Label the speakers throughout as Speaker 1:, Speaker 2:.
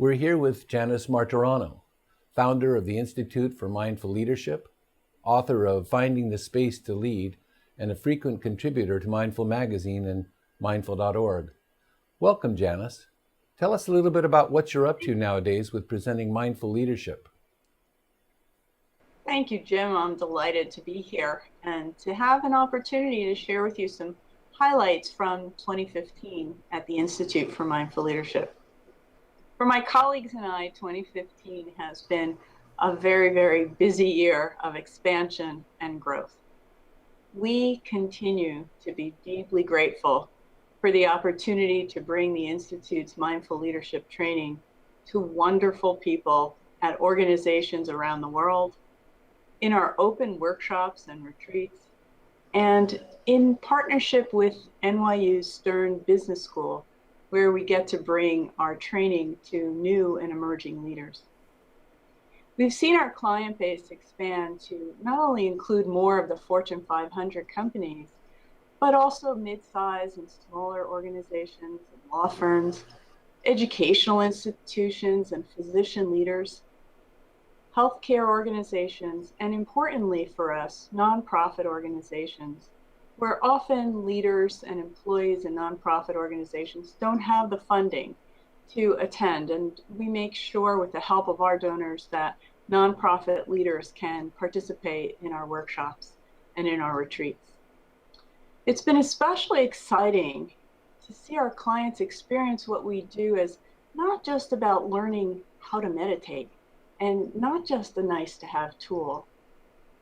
Speaker 1: We're here with Janice Marturano, founder of the Institute for Mindful Leadership, author of Finding the Space to Lead, and a frequent contributor to Mindful Magazine and mindful.org. Welcome, Janice. Tell us a little bit about what you're up to nowadays with presenting mindful leadership.
Speaker 2: Thank you, Jim. I'm delighted to be here and to have an opportunity to share with you some highlights from 2015 at the Institute for Mindful Leadership. For my colleagues and I, 2015 has been a very, very busy year of expansion and growth. We continue to be deeply grateful for the opportunity to bring the Institute's mindful leadership training to wonderful people at organizations around the world, in our open workshops and retreats, and in partnership with NYU's Stern Business School, where we get to bring our training to new and emerging leaders. We've seen our client base expand to not only include more of the Fortune 500 companies, but also mid-size and smaller organizations and law firms, educational institutions and physician leaders, healthcare organizations, and importantly for us, nonprofit organizations, where often leaders and employees in nonprofit organizations don't have the funding to attend. And we make sure with the help of our donors that nonprofit leaders can participate in our workshops and in our retreats. It's been especially exciting to see our clients experience what we do as not just about learning how to meditate and not just a nice to have tool.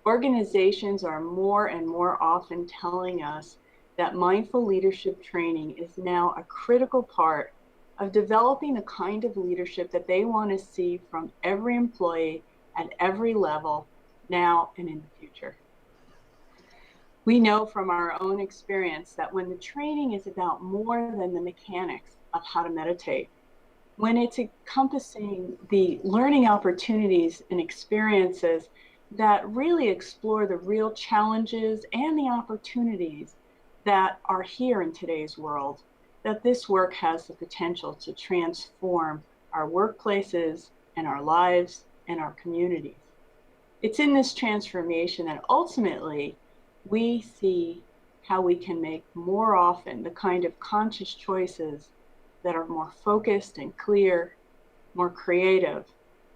Speaker 2: Organizations are more and more often telling us that mindful leadership training is now a critical part of developing the kind of leadership that they want to see from every employee at every level, now and in the future. We know from our own experience that when the training is about more than the mechanics of how to meditate, when it's encompassing the learning opportunities and experiences that really explore the real challenges and the opportunities that are here in today's world, that this work has the potential to transform our workplaces and our lives and our communities. It's in this transformation that ultimately we see how we can make more often the kind of conscious choices that are more focused and clear, more creative,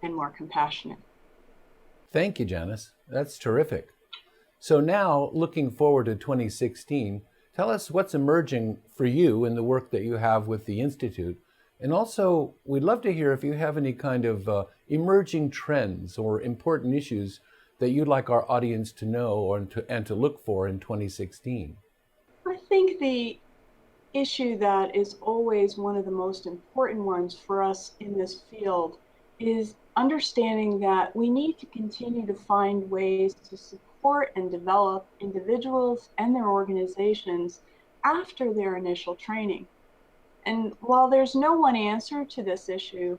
Speaker 2: and more compassionate.
Speaker 1: Thank you, Janice. That's terrific. So now, looking forward to 2016, tell us what's emerging for you in the work that you have with the Institute. And also, we'd love to hear if you have any kind of emerging trends or important issues that you'd like our audience to know and to look for in 2016.
Speaker 2: I think the issue that is always one of the most important ones for us in this field is understanding that we need to continue to find ways to support and develop individuals and their organizations after their initial training. And while there's no one answer to this issue,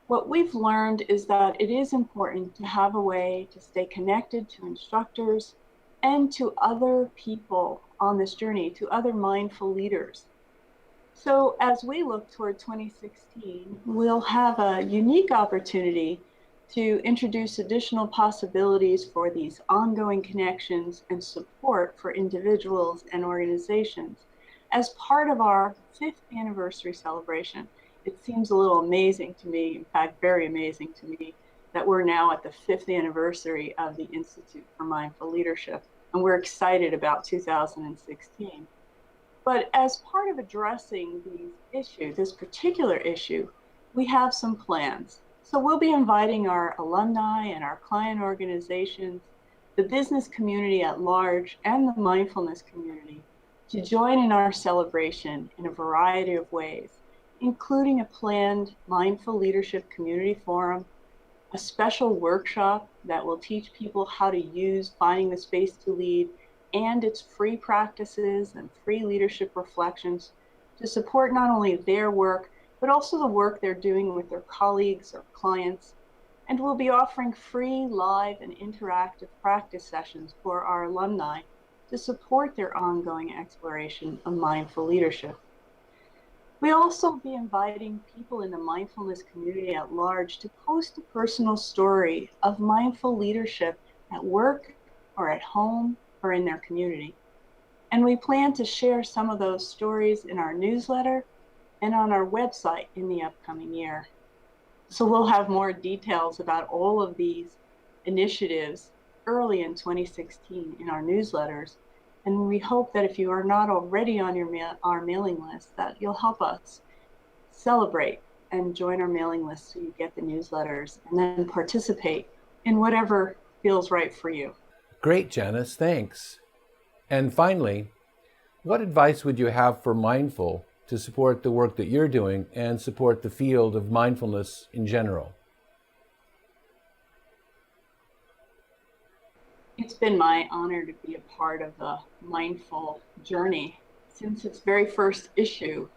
Speaker 2: what we've learned is that it is important to have a way to stay connected to instructors and to other people on this journey, to other mindful leaders. So as we look toward 2016, we'll have a unique opportunity to introduce additional possibilities for these ongoing connections and support for individuals and organizations as part of our 5th anniversary celebration. It seems a little amazing to me, in fact, very amazing to me, that we're now at the 5th anniversary of the Institute for Mindful Leadership, and we're excited about 2016. But as part of addressing these issues, this particular issue, we have some plans. So we'll be inviting our alumni and our client organizations, the business community at large, and the mindfulness community to join in our celebration in a variety of ways, including a planned mindful leadership community forum, a special workshop that will teach people how to use Finding the Space to Lead and its free practices and free leadership reflections to support not only their work, but also the work they're doing with their colleagues or clients. And we'll be offering free live and interactive practice sessions for our alumni to support their ongoing exploration of mindful leadership. We'll also be inviting people in the mindfulness community at large to post a personal story of mindful leadership at work or at home or in their community. And we plan to share some of those stories in our newsletter and on our website in the upcoming year. So we'll have more details about all of these initiatives early in 2016 in our newsletters. And we hope that if you are not already on our mailing list, that you'll help us celebrate and join our mailing list so you get the newsletters and then participate in whatever feels right for you.
Speaker 1: Great, Janice, thanks. And finally, what advice would you have for Mindful to support the work that you're doing and support the field of mindfulness in general?
Speaker 2: It's been my honor to be a part of the Mindful journey since its very first issue,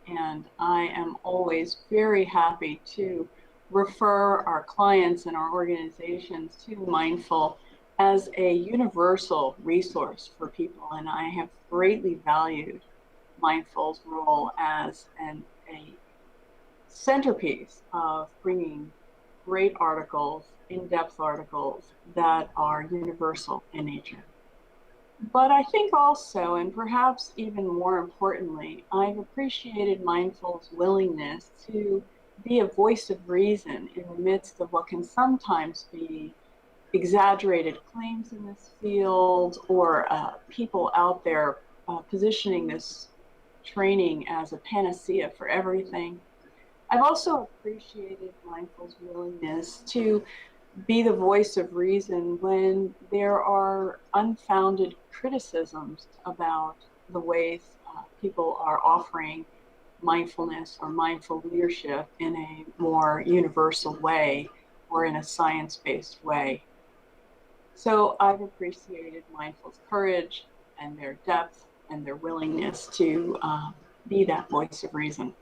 Speaker 2: and I am always very happy to refer our clients and our organizations to Mindful as a universal resource for people, and I have greatly valued Mindful's role as a centerpiece of bringing great articles, in-depth articles that are universal in nature. But I think also, and perhaps even more importantly, I've appreciated Mindful's willingness to be a voice of reason in the midst of what can sometimes be exaggerated claims in this field, or people out there positioning this training as a panacea for everything. I've also appreciated Mindful's willingness to be the voice of reason when there are unfounded criticisms about the ways people are offering mindfulness or mindful leadership in a more universal way or in a science-based way. So I've appreciated Mindful's courage and their depth and their willingness to be that voice of reason.